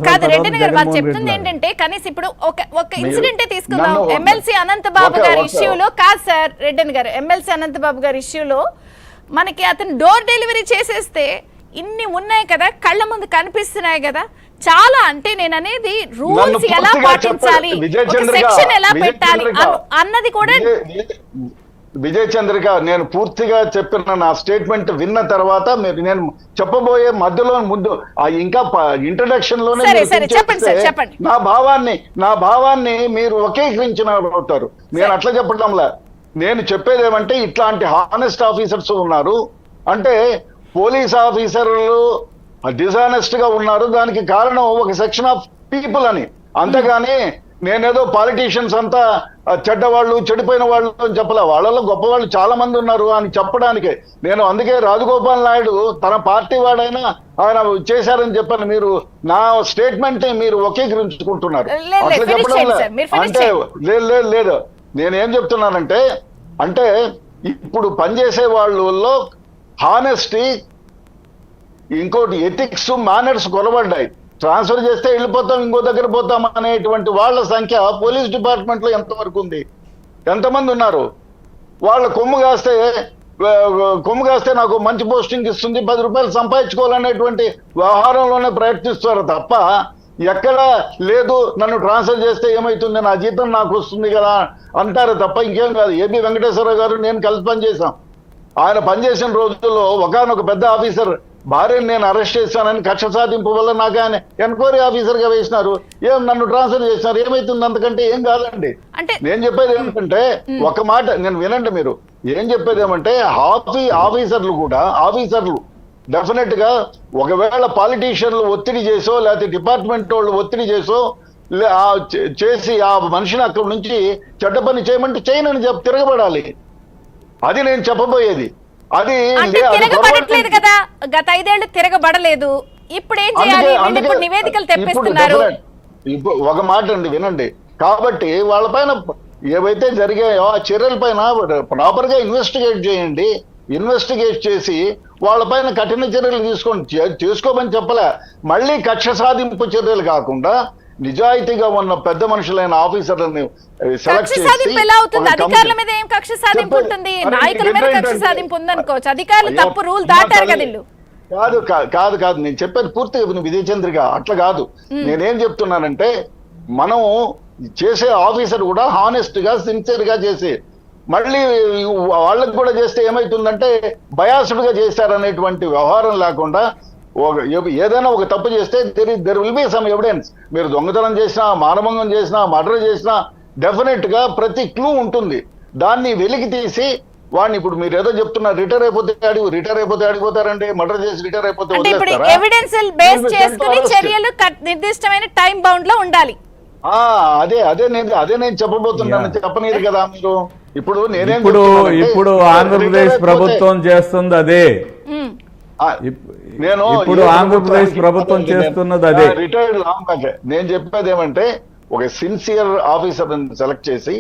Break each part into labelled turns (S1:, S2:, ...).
S1: కాదు రెడ్డి గారు వాళ్ళు చెప్తుంది ఏంటంటే కనీసం ఇప్పుడు ఒక ఇన్సిడెంటే తీసుకుందాం. ఎమ్మెల్సీ అనంతబాబు గారి ఇష్యూలో కాదు సార్ రెడ్డి గారు, ఎమ్మెల్సీ అనంతబాబు గారి ఇష్యూలో మనకి అతను డోర్ డెలివరీ చేసేస్తే ఇన్ని ఉన్నాయి కదా, కళ్ళ ముందు కనిపిస్తున్నాయి కదా, చాలా అంటే నేను అనేది రూల్స్ ఎలా పాటించాలి, సెక్షన్ ఎలా పెట్టాలి అన్నది కూడా.
S2: విజయ్ చంద్రిక, నేను పూర్తిగా చెప్పిన నా స్టేట్మెంట్ విన్న తర్వాత మీరు నేను చెప్పబోయే మధ్యలో ముందు ఇంకా ఇంట్రడక్షన్ లోనే నా భావాన్ని మీరు వక్రీకరించిన అవుతారు. నేను అట్లా చెప్పడంలా, నేను చెప్పేది ఏమంటే ఇట్లాంటి హానెస్ట్ ఆఫీసర్స్ ఉన్నారు అంటే పోలీస్ ఆఫీసర్లు డిజానెస్ట్ గా ఉన్నారు, దానికి కారణం ఒక సెక్షన్ ఆఫ్ పీపుల్ అని. అంతేగాని నేనేదో పాలిటీషియన్స్ అంతా చెడ్డవాళ్ళు చెడిపోయిన వాళ్ళు అని చెప్పలే, వాళ్ళలో గొప్ప వాళ్ళు చాలా మంది ఉన్నారు అని చెప్పడానికి నేను అందుకే రాజగోపాల్ నాయుడు తన పార్టీ వాడైనా ఆయన చేశారని చెప్పాను. మీరు నా స్టేట్మెంట్ మీరు వక్రీకరించుకుంటున్నారు. అట్లా చెప్పడం అంటే లేదు. నేనేం చెప్తున్నానంటే అంటే ఇప్పుడు పనిచేసే వాళ్ళలో హానెస్టీ, ఇంకోటి ఎథిక్స్, మేనర్స్ కొలబడ్డాయి. ట్రాన్స్ఫర్ చేస్తే వెళ్ళిపోతాం, ఇంకో దగ్గర పోతాం అనేటువంటి వాళ్ళ సంఖ్య పోలీస్ డిపార్ట్మెంట్ లో ఎంతవరకు ఉంది, ఎంతమంది ఉన్నారు? వాళ్ళ కొమ్ము కాస్తే నాకు మంచి పోస్టింగ్ ఇస్తుంది, 10 రూపాయలు సంపాదించుకోవాలనేటువంటి వ్యవహారంలోనే ప్రయత్నిస్తారు తప్ప ఎక్కడ లేదు నన్ను ట్రాన్స్ఫర్ చేస్తే ఏమైతుంది, నా జీతం నాకు వస్తుంది కదా అంటారు తప్ప ఇంకేం కాదు. ఏబి వెంకటేశ్వరరావు గారు నేను కలిసి పనిచేశాం. ఆయన పనిచేసిన రోజుల్లో ఒకానొక పెద్ద ఆఫీసర్ భార్యను నేను అరెస్ట్ చేశానని కక్ష సాధింపు వల్ల నాకు ఆయన ఎంక్వైరీ ఆఫీసర్ గా వేసినారు, ఏం నన్ను ట్రాన్స్ఫర్ చేసినారు, ఏమైతుంది? అంతకంటే ఏం కాదండి. నేను చెప్పేది ఏమిటంటే ఒక మాట నేను వినండి, మీరు ఏం చెప్పేది ఏమంటే ఆఫీసర్లు డెఫినెట్ గా ఒకవేళ పాలిటీషియన్లు ఒత్తిడి చేసో లేకపోతే డిపార్ట్మెంట్ వాళ్ళు ఒత్తిడి చేసో చేసి ఆ మనిషిని అక్కడి నుంచి చెడ్డ పని చేయమంటే చేయనని తిరగబడాలి. అది నేను చెప్పబోయేది. అది
S1: తిరగబడట్లేదు కదా, గత 5 ఏళ్ళు తిరగబడలేదు, ఇప్పుడు ఏం చేయాలి? ఇప్పుడు నివేదికలు తెప్పిస్తున్నారు.
S2: ఒక మాట అండి వినండి. కాబట్టి వాళ్ళపైన ఏవైతే జరిగాయో ఆ చర్యల పైన ప్రాపర్ గా ఇన్వెస్టిగేట్ చేయండి. ఇన్వెస్టిగేట్ చేసి వాళ్ళపైన కఠిన చర్యలు తీసుకోమని చెప్పలే. మళ్ళీ కక్ష సాధింపు చర్యలు కాకుండా నిజాయితీగా ఉన్న పెద్ద మనుషులైన ఆఫీసర్లని సెలెక్ట్ చేసి
S1: అధికారుల మీద ఏం కక్ష సాధింపు ఉంటుంది? నాయకుల మీద కక్ష సాధింపు ఉందనుకోవచ్చు, అధికారులు తప్పు రూల్ దాటారు కదా.
S2: కాదు నేను చెప్పేది పూర్తిగా విజయ్ చంద్రిక అట్లా కాదు. నేనేం చెప్తున్నానంటే మనం చేసే ఆఫీసర్ కూడా హానెస్ట్ గా సిన్సియర్ గా చేసి మళ్ళీ వాళ్ళకి కూడా చేస్తే ఏమైతుందంటే బయాస్డ్ గా చేశారనేటువంటి వ్యవహారం లేకుండా ఏదైనా ఒక తప్పు చేస్తే there will be some evidence. మీరు దొంగతనం చేసినా, మానభంగం చేసినా, మర్డర్ చేసినా డెఫినెట్ గా ప్రతి క్లూ ఉంటుంది. దాన్ని వెలికి తీసి వాడిని ఇప్పుడు మీరు ఏదో చెప్తున్నారు రిటైర్ అయిపోతే అడిగిపోతారండి, మర్డర్ చేసి రిటైర్ అయిపోతే
S1: నిర్దిష్టమైన టైం బౌండ్ లో ఉండాలి.
S2: అదే నేను చెప్పబోతున్నాను, చెప్పనీరు కదా మీరు. ఇప్పుడు నేనేం
S3: ఇప్పుడు ఆంధ్రప్రదేశ్ ప్రభుత్వం చేస్తుంది అదే, ఇప్పుడు ఆంధ్రప్రదేశ్ ప్రభుత్వం చేస్తున్నది అదే.
S2: రిటైర్డ్ నేను చెప్పేది ఏమంటే ఒక సిన్సియర్ ఆఫీసర్ సెలెక్ట్ చేసి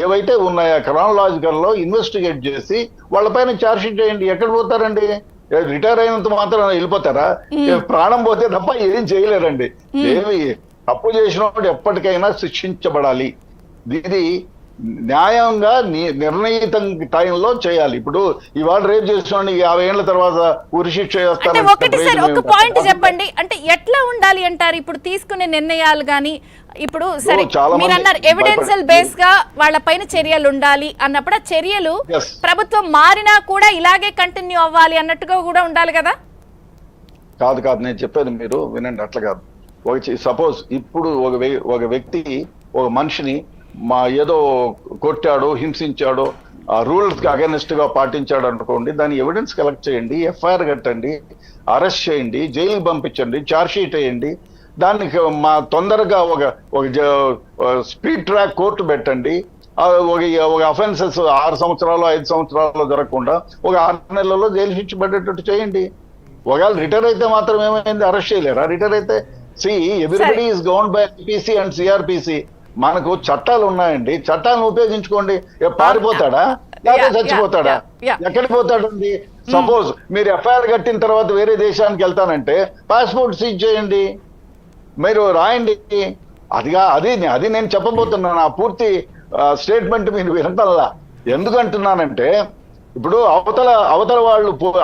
S2: ఏవైతే ఉన్నాయో క్రానలాజికల్ లో ఇన్వెస్టిగేట్ చేసి వాళ్ళపైన ఛార్జ్ షీట్ చేయండి. ఎక్కడ పోతారండి? రిటైర్ అయినంత మాత్రం వెళ్ళిపోతారా? ప్రాణం పోతే తప్ప ఏం చేయలేరండి. ఏమి తప్పు చేసిన ఎప్పటికైనా శిక్షించబడాలి. ఇది న్యాయంగా నిర్ణయిత టైంలో చేయాలి. ఇప్పుడు ఇవాళ రేపు చేసిన 50 ఏళ్ల తర్వాత ఉరి శిక్ష
S1: ఒక పాయింట్ చెప్పండి, అంటే ఎట్లా ఉండాలి అంటారు ఇప్పుడు తీసుకునే నిర్ణయాలు గాని? ఇప్పుడు సరే మీరు అన్నారు ఎవిడెన్షియల్ బేస్ గా వాళ్ళ పైన చర్యలు ఉండాలి అన్నప్పుడు ఆ చర్యలు ప్రభుత్వం మారినా కూడా ఇలాగే కంటిన్యూ అవ్వాలి అన్నట్టుగా కూడా ఉండాలి కదా?
S2: కాదు నేను చెప్పేది మీరు వినండి. అట్లా కాదు. సపోజ్ ఇప్పుడు ఒక వ్యక్తి ఒక మనిషిని ఏదో కొట్టాడో హింసించాడో ఆ రూల్స్ కి అగెనిస్ట్ గా పాటించాడు అనుకోండి, దాని ఎవిడెన్స్ కలెక్ట్ చేయండి, ఎఫ్ఐఆర్ కట్టండి, అరెస్ట్ చేయండి, జైలుకి పంపించండి, ఛార్జ్ షీట్ వేయండి. దానికి తొందరగా ఒక స్పీడ్ ట్రాక్ కోర్టు పెట్టండి. ఒక అఫెన్సెస్ 6 సంవత్సరాలు 5 సంవత్సరాలు జరగకుండా ఒక 6 నెలల్లో జైలు శిక్ష పడేటట్టు చేయండి. ఒకవేళ రిటైర్ అయితే మాత్రం ఏమైంది? అరెస్ట్ చేయలేరా? రిటైర్ అయితే everybody is governed by IPC and CrPC. మనకు చట్టాలు ఉన్నాయండి, చట్టాలను ఉపయోగించుకోండి. పారిపోతాడా లేదా చచ్చిపోతాడా? ఎక్కడికి పోతాడండి? సపోజ్ మీరు ఎఫ్ఐఆర్ కట్టిన తర్వాత వేరే దేశానికి వెళ్తానంటే పాస్పోర్ట్ సీజ్ చేయండి. మీరు రాయండి. అది నేను చెప్పబోతున్నాను. ఆ పూర్తి స్టేట్మెంట్ మీరు వినటల్లా. ఎందుకంటున్నానంటే ఇప్పుడు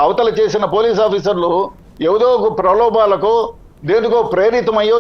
S2: అవతల చేసిన పోలీస్ ఆఫీసర్లు ఏదో ఒక ప్రలోభాలకు దేనికో ప్రేరితమయ్యో